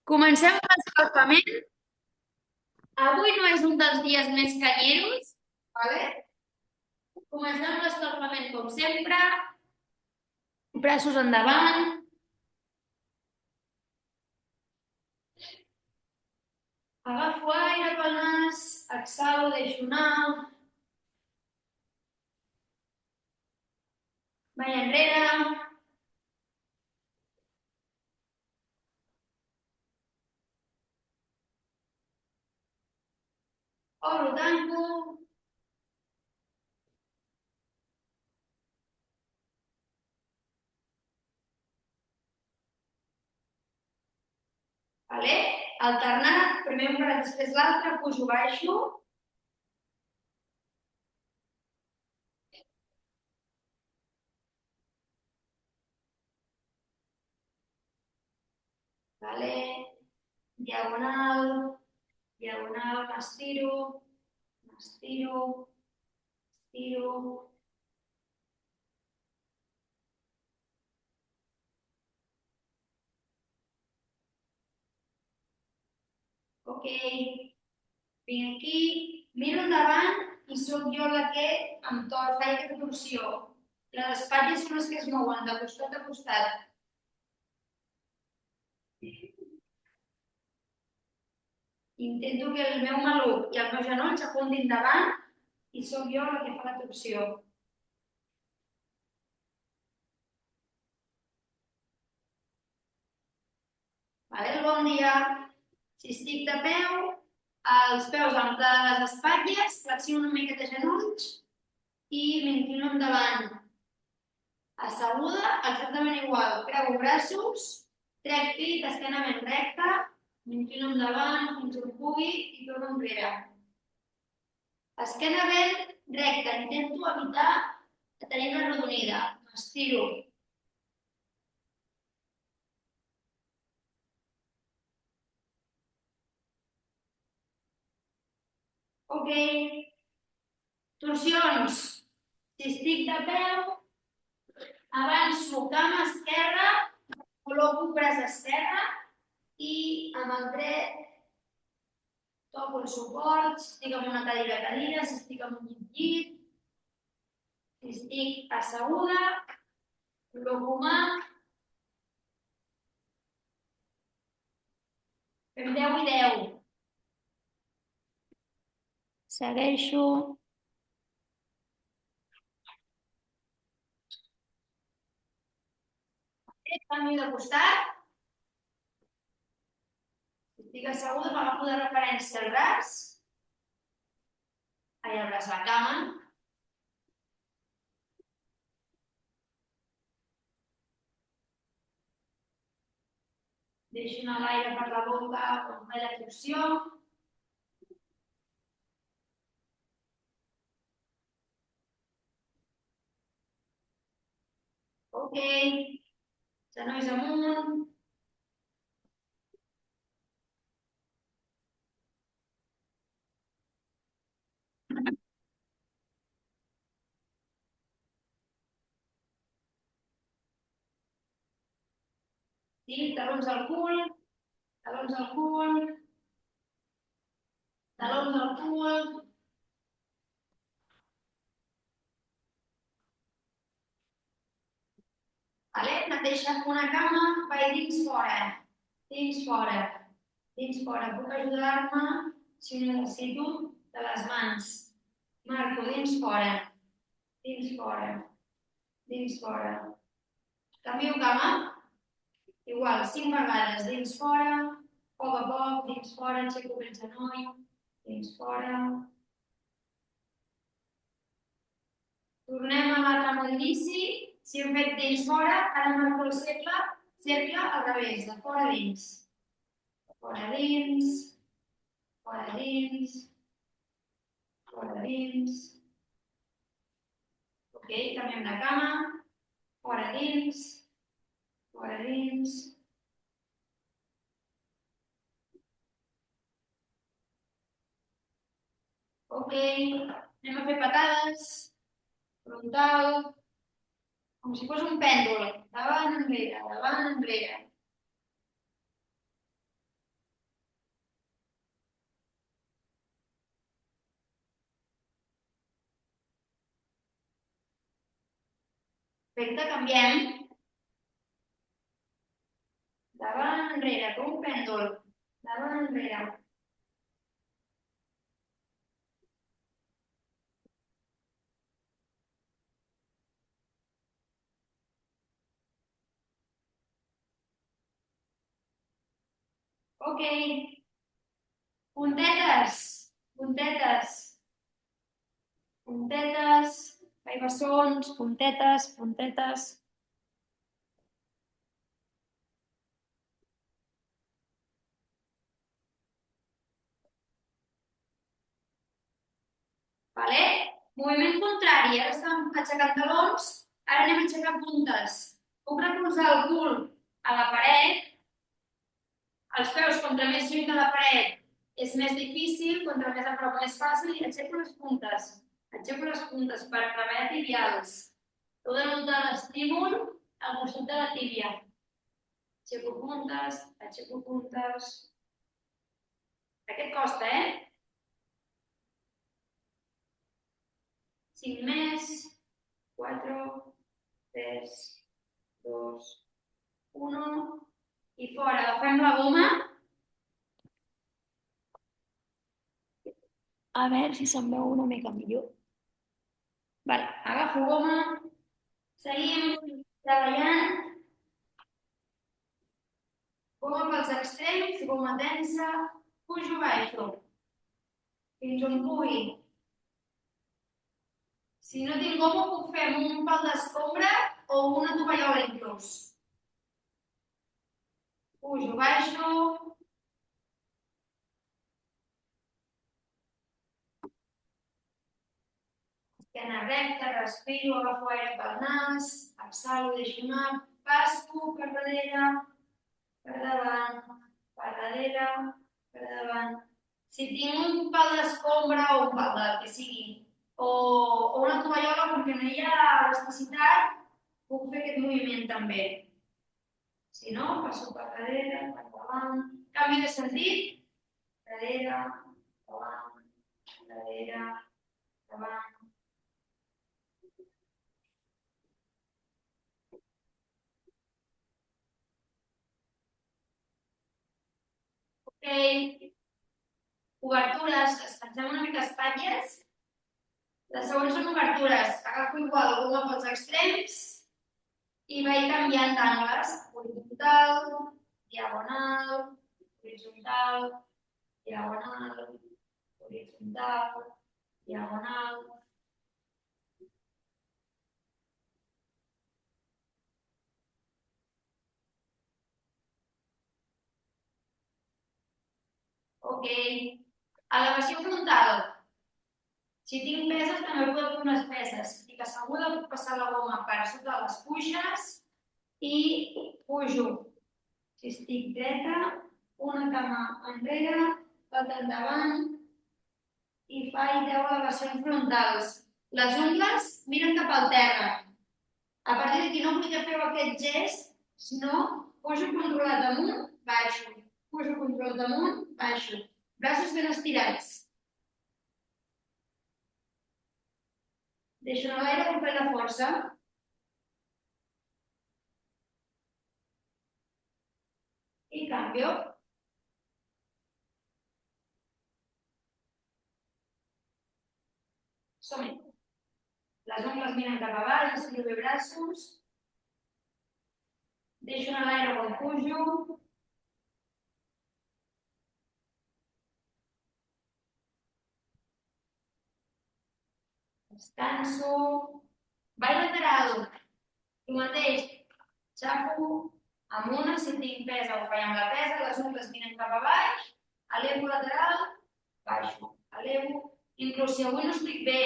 Comencem amb l'escalfament. Avui no és un dels dies més canyeros, vale? Comencem amb l'escalfament com sempre. Braços endavant. Agafo aire pel nas, exhalo, deixo anar. Vaig enrere. Obro, tanco. Vale? Alternant, primer un braç, després l'altre, pujo, baixo. Vale? Diagonal, diagonal, m'estiro, m'estiro, estiro. Ok, vinc aquí, miro endavant i sóc jo la que em faig aquesta torsió. Les espatlles són les que es mouen de costat a costat. Intento que el meu maluc i el meu genoll s'apuntin davant i sóc jo la que fa la torsió. Vale, bon dia. Si estic de peu, els peus amb les espatlles, flexiono una mica de genolls i m'inclino endavant. Asseguda, exactament igual. Creuo braços, trec pit, esquena ben recta, m'inclino endavant fins on pugui i torno enrere. Esquena ben recta, intento evitar tenir una arrodonida. M'estiro. Ok. Torsions. Si estic de peu, avanço cama esquerra, col·loco braç esquerre i amb el dret toco el suport, si estic en una cadira, si estic en un llit, si estic asseguda, col·loco mà. Fem 10 i 10. Segueixo. Canvi de costat. Si estic asseguda, m'agafo de referència el braç. El braç, la cama. Deixo anar l'aire per la boca quan faig la torsió. Ok. Genolls amunt. Sí, talons al cul, talons al cul, talons al cul. Vale? Mateixa una cama, vaig dins fora, dins fora, dins fora. Puc ajudar-me si ho necessito de les mans. Marco dins fora, dins fora, dins fora. Canvio cama, igual, 5 vegades, dins fora, poc a poc, dins fora, aixeco el genoll, dins fora. Tornem a la cama d'inici. Si hem fet dins fora, ara marco el cercle, cercle al revés, de fora dins. Fora dins, fora dins, fora dins. Ok, canviem de cama. Fora dins, fora dins. Ok, anem a fer patades. Frontal. Com si fos un pèndol. Davant, enrere, davant, enrere. Perfecte, canviem. Davant, enrere, com un pèndol. Davant, enrere. Ok. Puntetes. Puntetes. Puntetes. Bessons, puntetes, puntetes. Vale? Moviment contrari. Ara estàvem aixecant talons, ara anem a aixecar puntes. Puc recolzar el cul a la paret. Els peus, contra més lluny de la paret és més difícil, contra més a prop més fàcil, i aixeco les puntes. Aixeco les puntes per treballar tibials. Heu de notar l'estímul al costat de la tíbia. Aixeco puntes, aixeco puntes. Aquest costa, eh? 5 més, 4, 3, 2, 1, i fora. Agafem la goma. A veure si se'n veu una mica millor. Vale, agafo goma, seguim treballant. Goma pels extrems, goma densa, pujo baixo, fins on pugui. Si no tinc goma, puc fer amb un pal d'escombra o una tovallola inclús. Pujo baixo. Esquena recta, respiro, agafo aire pel nas, exhalo, deixo anar, passo per darrere, per davant, per darrere, per davant. Si tinc un pal d'escombra o un pal del que sigui, o una tovallola, perquè no hi ha elasticitat, puc fer aquest moviment també. Si no, passo per darrere, per davant. Canvi de sentit. Darrere, davant, darrere, davant. Ok. Obertures. Descansem una mica espatlles. Les següents són obertures. Agafo igual goma pels extrems i vaig canviant d'angles. Horitzontal, diagonal, horitzontal, diagonal, horitzontal, diagonal. Ok. Elevació frontal. Si tinc peses, també puc fer unes peses. Si estic asseguda, puc passar la goma per sota les cuixes i pujo. Si estic dreta, una cama enrere, l'altra endavant i faig 10 elevacions frontals. Les ungles miren cap al terra. A partir d'aquí no vull que feu aquest gest, sinó pujo controlat amunt, baixo. Pujo controlat amunt, baixo. Braços ben estirats. Deixo anar l'aire per fer la força. I canvio. Som-hi. Les ungles miren cap avall, estiro bé braços. Deixo anar l'aire quan pujo. Descanso. Ball lateral. El mateix. Xafo amb una, si tinc pesa, ho faig amb la pesa, les ungles miren cap a baix, elevo lateral, baixo, elevo. Inclús si avui no estic bé,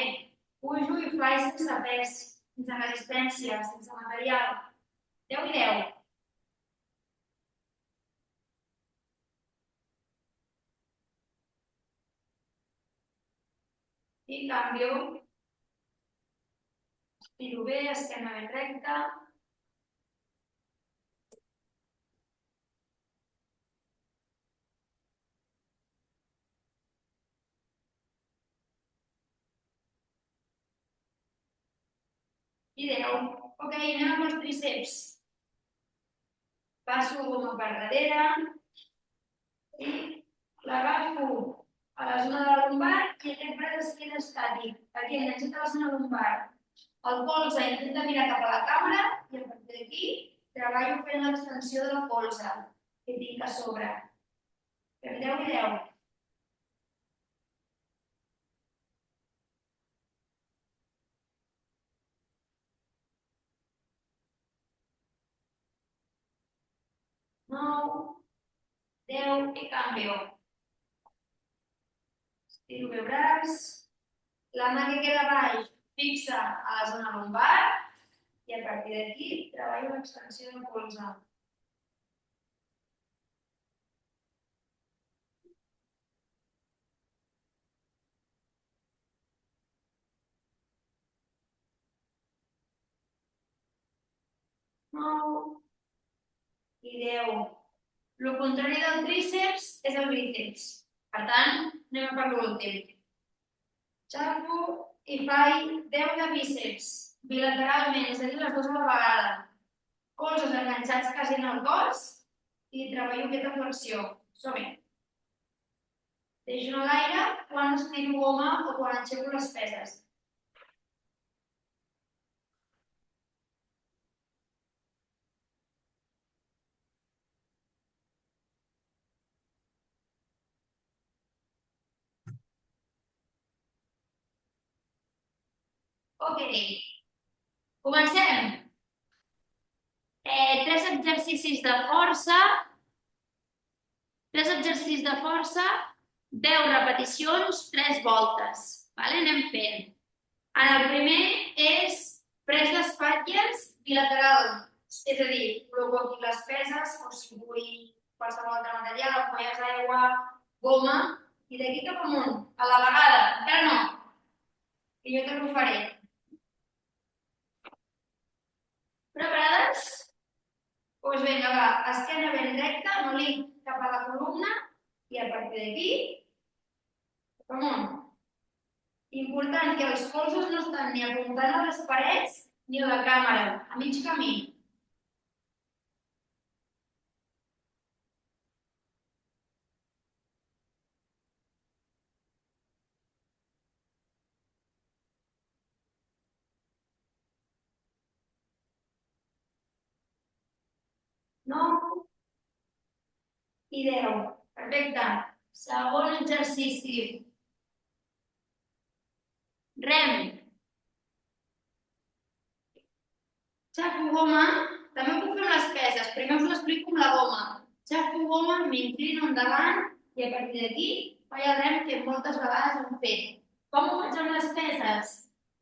pujo i faig sense pes, sense resistència, sense material. 10 i 10. I canvio. Estiro bé, esquena ben recta. I 10. Ok, anem amb els tríceps. Passo goma per darrere i l'agafo a la zona de la lumbar i aquest braç es queda estàtic. Aquí enganxat a la zona lumbar. El colze intenta mirar cap a la càmera i a partir d'aquí treballo fent l'extensió de la colze que tinc a sobre. Fem 10 i 10. Nou, 10 i canvio. Estiro bé el braç, la mà que queda baix fixa a la zona lumbar i a partir d'aquí treballo l'extensió del colze. Nou i 10. El contrari del tríceps és el bíceps. Per tant, anem a per l'últim. Xafo i faig 10 de bíceps, bilateralment, és a dir, les dues a la vegada. Colzes enganxats quasi en el cos i treballo aquesta flexió. Som-hi. Deixo a l'aire quan estiro goma o quan aixeco les peses. Ok, comencem. 3 exercicis de força, 10 repeticions, 3 voltes. Anem fent. El primer és pres d'espatlles bilateral, és a dir, col·loco aquí les peses, o si vull qualsevol altre material, ampolles d'aigua, goma, i d'aquí cap amunt, a la vegada, encara no, que jo també ho faré. Preparades? Doncs vinga, va, esquena ben recta, no li cap a la columna, i a partir d'aquí, cap amunt. Important que els colzes no estan ni apuntant a les parets ni a la càmera, a mig camí. Nou i 10. Perfecte. Segon exercici. Rem. Xafo goma. També ho puc fer amb les peses. Primer us l'explico amb la goma. Xafo goma, m'inclino endavant i a partir d'aquí faig el rem que moltes vegades hem fet. Com ho faig amb les peses?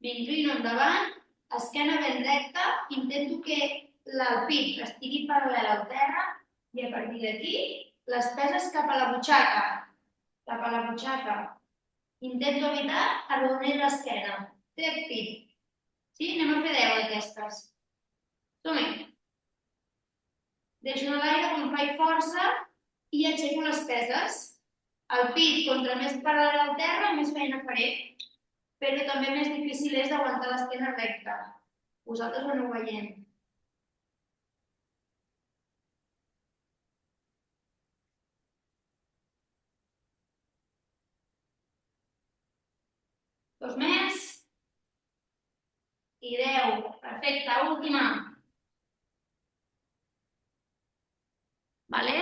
M'inclino endavant, esquena ben recta, intento que el pit estigui paral·lel al terra i a partir d'aquí les peses cap a la butxaca. Cap a la butxaca. Intento evitar arrodonir l'esquena. Trec pit. Sí? Anem a fer 10 d'aquestes. Som-hi. Deixo a l'aire quan faig força i aixeco les peses. El pit, contra més paral·lel al terra, més feina faré. Però també més difícil és d'aguantar l'esquena recta. Vosaltres ho aneu veient. Dos més. I 10. Perfecte, última. Vale?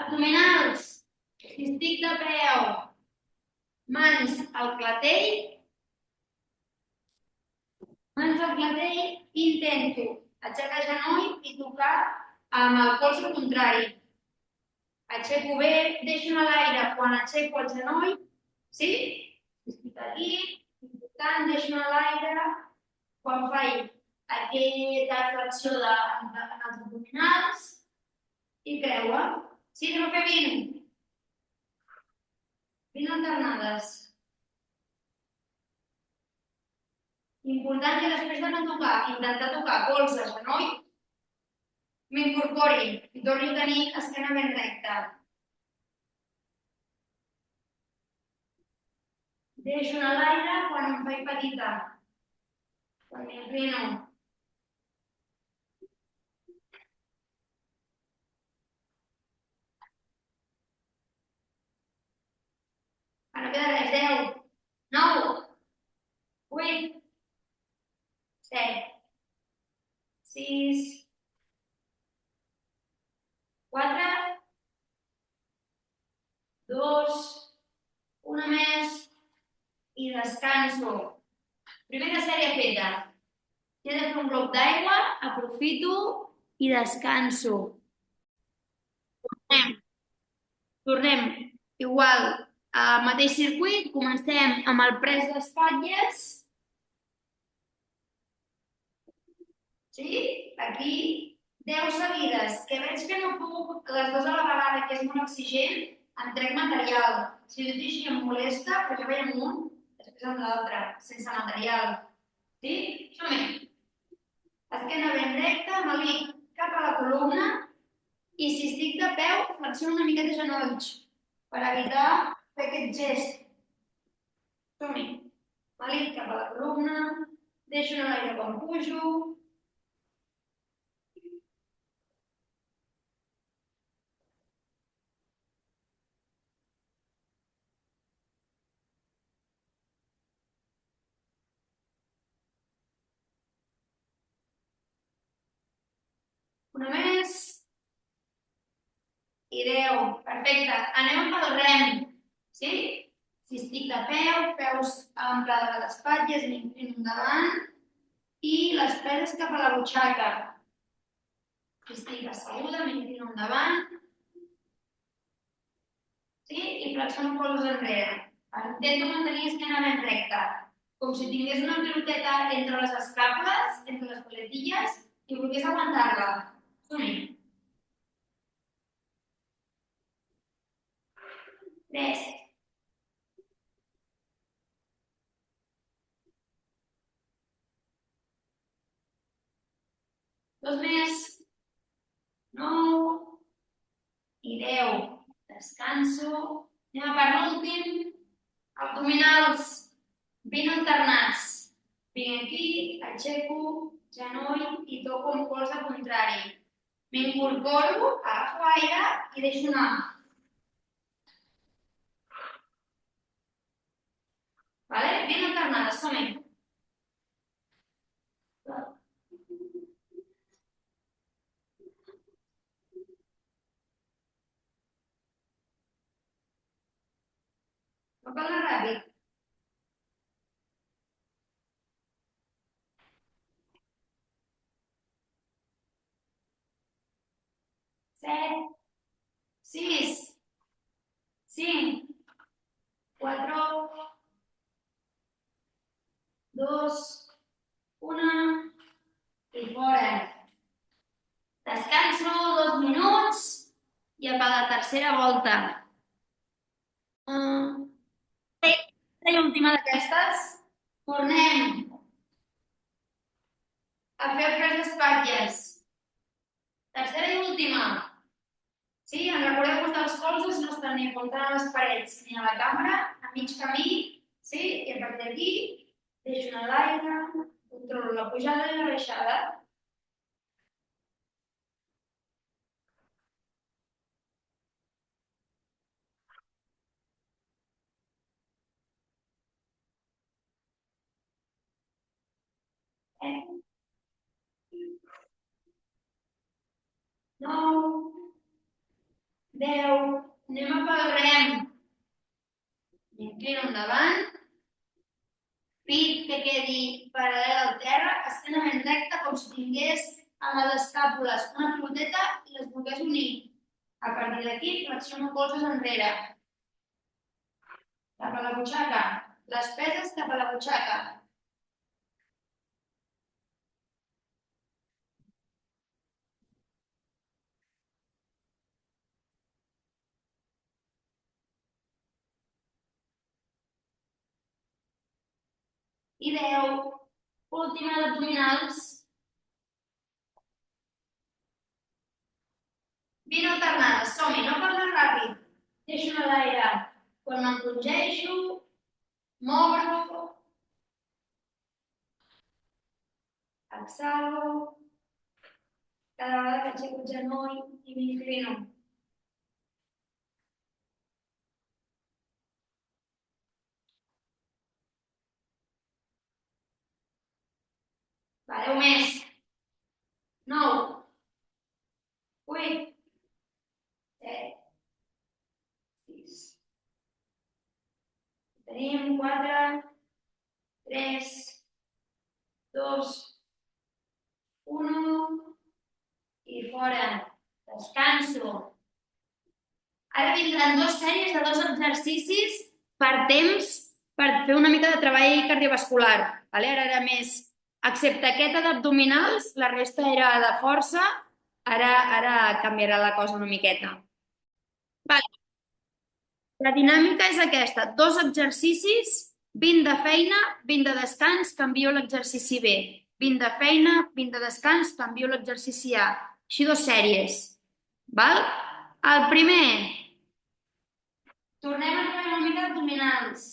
Abdominals. Si estic de peu, mans al clatell. Mans al clatell, intento aixecar el genoll i tocar amb el colze contrari. Aixeco bé, deixo a l'aire quan aixeco el genoll. Sí? Estic aquí, important, deixo a l'aire quan faig aquesta flexió en els abdominals i creua. Sí, anem a fer 20. 20 alternades. Important que després de no tocar, intentar tocar colze, genoll, m'incorpori i torni a tenir esquena ben recta. Deixo a l'aire quan em faig petita. Quan m'inclino. Ara queda res, 10, 9, 8, 7, 6, 4, 2, una més i descanso. Primera sèrie feta. Si he de fer un glob d'aigua, aprofito i descanso. Tornem. Tornem. Igual, al mateix circuit, comencem amb el pres d'espatlles. Sí? Aquí 10 seguides, que veig que no puc les dues a la vegada, que és molt exigent, em trec material. Si ho dic així em molesta, però jo vaig amb un, després amb l'altre, sense material. Sí? Som-hi. Esquena ben recta, malic cap a la columna i si estic de peu, flexiono una miqueta genolls per evitar fer aquest gest. Som-hi. Malic cap a la columna, deixo anar l'aire quan pujo. Una més. I 10. Perfecte. Anem amb el rem. Sí? Si estic de peu, peus a l'amplada de les espatlles, m'inclino endavant i les peses cap a la butxaca. Si estic asseguda, m'inclino endavant. Sí? I flexiono colzes enrere. Intento mantenir esquena ben recta, com si tingués una piloteta entre les escàpules, entre les paletilles, i volgués aguantar-la. Som-hi. 3. 2 més. 9 i 10. Descanso. Anem a per l'últim. Abdominals. 20 alternats. Vinc aquí, aixeco, genoll i toco un colze contrari. M'incorporo, agafo aire i deixo anar. Vale? 20 alternades, som-hi. No cal anar ràpid. 7, 6, 5, 4, 2, 1 i fora. Descanso 2 minuts i a la tercera volta. I última d'aquestes. Tornem a fer el pres d'espatlles. Tercera i última. Sí, en recordeu que els colzes no estan ni apuntant a les parets ni a la càmera, a mig camí, sí? I a partir d'aquí deixo anar l'aire, controlo la pujada i la baixada. Eh? 9, 10, anem a pel rem. M'inclino endavant, pit que quedi paral·lel al terra, esquena ben recta com si tingués a les escàpules una piloteta i les volgués unir. A partir d'aquí, flexiono colzes enrere. Cap a la butxaca. Les peses cap a la butxaca. I 10. Última d'abdominals. 20 alternades. Som-hi, no cal anar ràpid. Deixo anar l'aire. Quan m'encongeixo, m'obro. exhalo, cada vegada que aixeco el genoll i m'inclino. Va, 10 més. 9, 8, 7, 6. Tenim 4, 3, 2, 1 i fora. Descanso. Ara vindran 2 sèries de 2 exercicis per temps per fer una mica de treball cardiovascular. Ara era més, excepte aquesta d'abdominals, la resta era de força, ara canviarà la cosa una miqueta. La dinàmica és aquesta, 2 exercicis, 20 de feina, 20 de descans, canvio l'exercici B. 20 de feina, 20 de descans, canvio l'exercici A. Així 2 sèries. Val? El primer, tornem a fer una mica d'abdominals.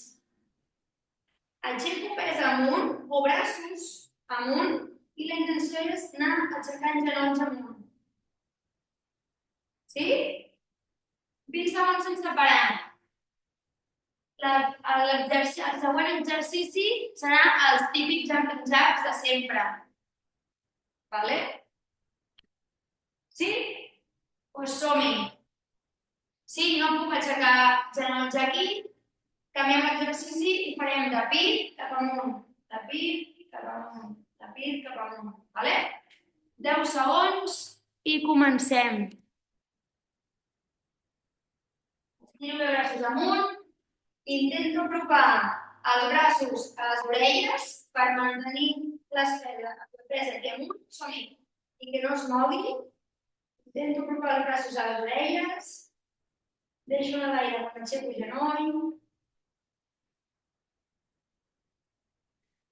Aixeco pes amunt o braços amunt i la intenció és anar aixecant genolls amunt. Sí? 20 segons sense parar. El següent exercici serà els típics jumping jacks de sempre. Vale? Sí? Doncs som-hi. Si no puc aixecar genolls aquí, canviem l'exercici i farem de pit cap amunt, de pit cap amunt, de pit cap amunt. Vale? 10 segons i comencem. Estiro els braços amunt. Intento apropar els braços a les orelles per mantenir la presa aquí amunt, som-hi, i que no es mogui. Intento apropar els braços a les orelles. Deixo anar l'aire quan aixeco el genoll.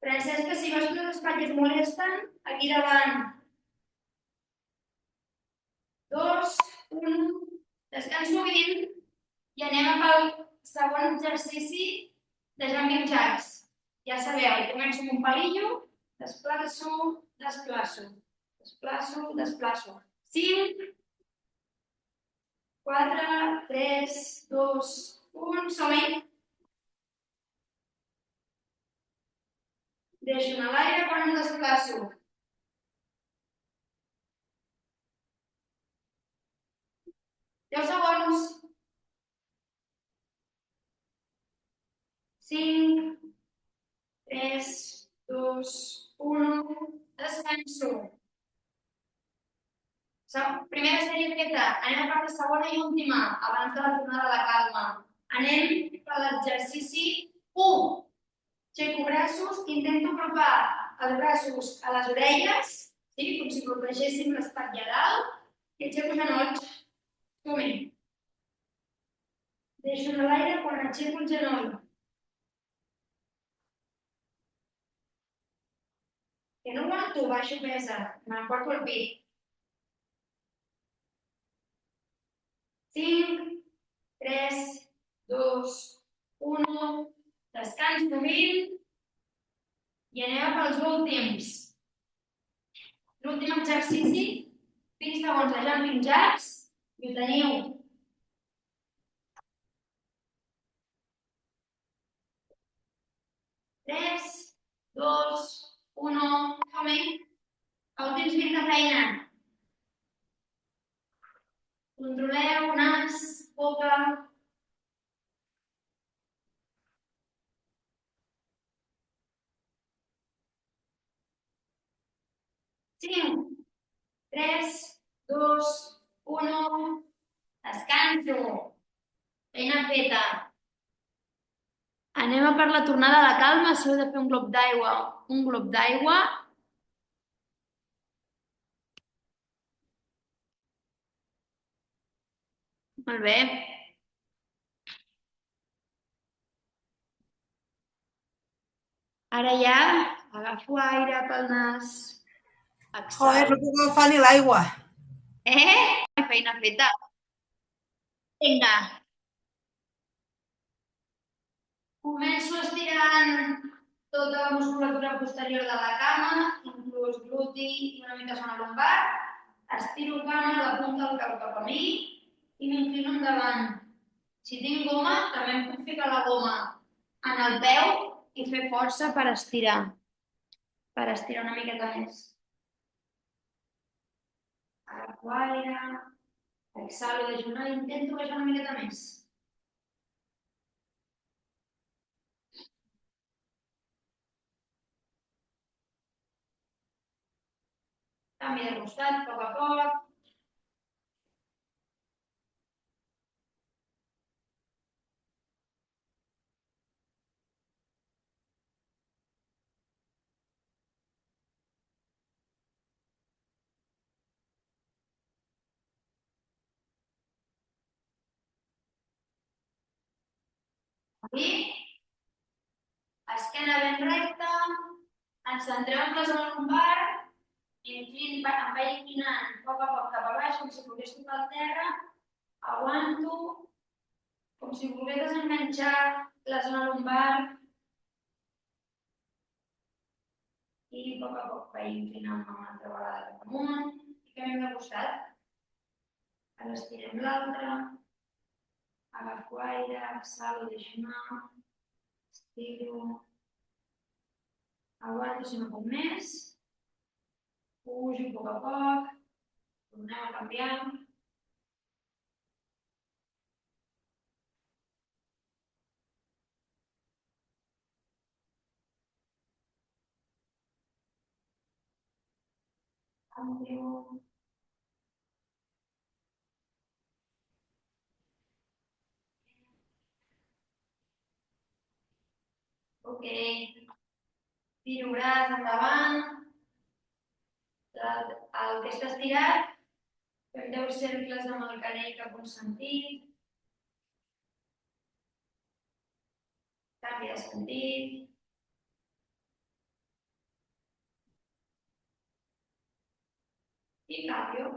Francesca, si veus que les espatlles molesten, aquí davant. 2, 1, descanso 20 i anem pel segon exercici de jumping jacks. Ja sabeu, començo amb un palillo, desplaço, desplaço, desplaço, desplaço. 5, 4, 3, 2, 1, som-hi. Deixo anar l'aire quan em desplaço. Deu segons. 5, 3, 2, 1, descanso. Primera sèrie feta. Anem a per la segona i última, abans de la tornada a la calma. Anem per l'exercici 1. Aixeco braços, intento apropar els braços a les orelles, sí? Com si protegéssim l'espatlla dalt, i aixeco genolls. Som-hi. Deixo anar l'aire quan aixeco el genoll. Que no aguanto, baixo pesa, m'emporto el pit. 5, 3, 2, 1, descanso 20 i anem pels últims. L'últim exercici, 20 segons de jumping jacks, i ho teniu. 3, 2, 1, som-hi. Últims 20 de feina. Controleu, nas, boca. 5, 3, 2, 1, descanso. Feina feta. Anem a per la tornada a la calma, si heu de fer un glob d'aigua. Un glob d'aigua. Molt bé. Ara ja agafo aire pel nas. Joder, no puc agafar ni l'aigua. Feina feta. Vinga. Començo estirant tota la musculatura posterior de la cama, inclús gluti i una mica zona lumbar. Estiro cama, la punta del peu cap a mi i m'inclino endavant. Si tinc goma, també em puc ficar la goma en el peu i fer força per estirar una miqueta més. Agafo aire, exhalo, deixo anar, intento baixar una miqueta més. Canvi de costat, a poc a poc. Aquí, esquena ben recta, ens centrem en la zona lumbar, em vaig inclinant a poc cap a baix, com si pogués tocar el terra, aguanto, com si volgués desenganxar la zona lumbar i a poc vaig inclinant-me una altra vegada cap amunt i canviem de costat. Ara estirem l'altre, agafo aire, exhalo, deixo anar, estiro, aguanto si no puc més, pujo a poc, tornem a canviar. Canvio. Ok, tiro braç endavant, el que està estirat, fem 10 cercles amb el canell cap a un sentit, canvi de sentit, i canvio.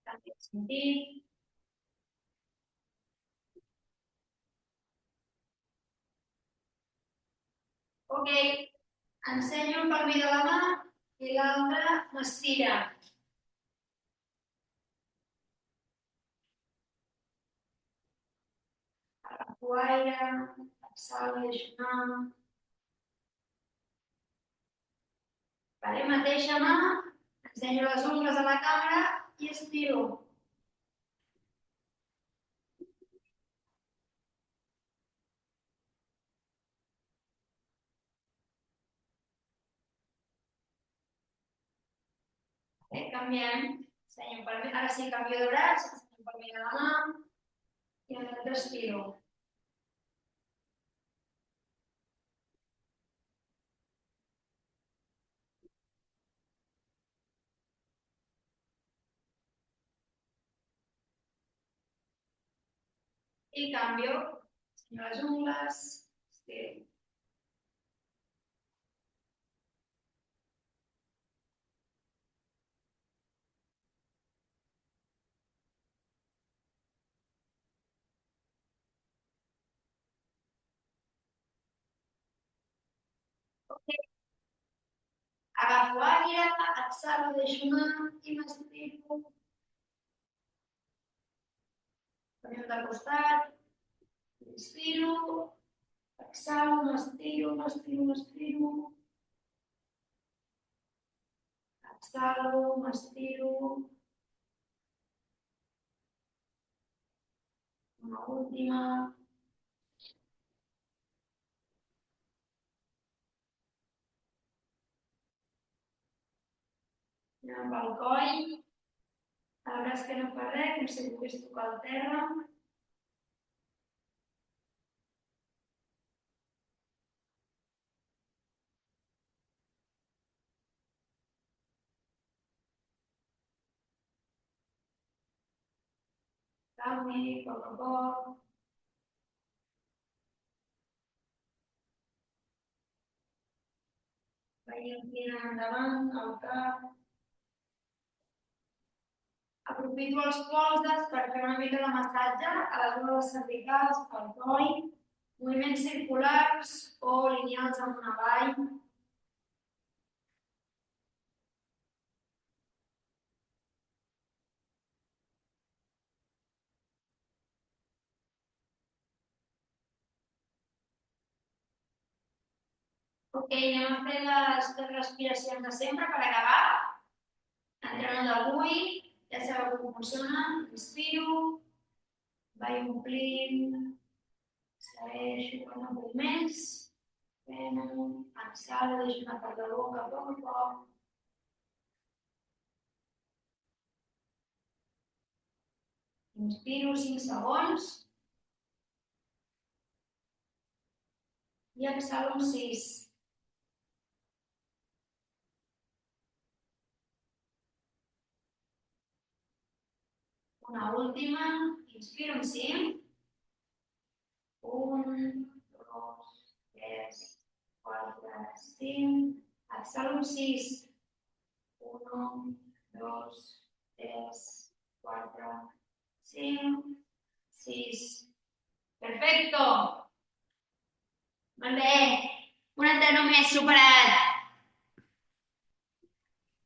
Canvi de sentit. Ok, ensenyo el palmell de la mà i l'altre m'estira. Agafo aire, exhalo, deixo anar. Per mateixa mà, ensenyo les ungles a la càmera i estiro. Canviem, ensenyo el palmell, ara sí canvio de braç, ensenyo el palmell de la mà i el l'altre estiro. Y cambio, enseño las unglas, estiro. Okay. Agafo aire, exhalo, deixo anar i m'estiro. Canviem de costat, inspiro, exhalo, m'estiro, m'estiro, m'estiro. Exhalo, m'estiro. Una última. Anem pel coll. El braç que no fa res, com si pogués tocar el terra. Canvi, a poc. Vaig inclinant endavant, el cap. Aprofito els polzes per fer una mica de massatge a les zones cervicals, pel coll, moviments circulars o lineals amunt avall. Ok, anem a fer les respiracions de sempre per acabar. Entrenador d'avui, ja sabeu com funciona. Inspiro, vaig omplint, segueixo per un poc més, freno, exhalo, deixo una part de boca a poc a poc. Inspiro 5 segons i exhalo en 6. Una última, inspiro en 5. 1, 2, 3, 4, 5. Exhalo en 6. 1, 2, 3, 4, 5, 6. Perfecto. Molt bé. Un entreno més superat.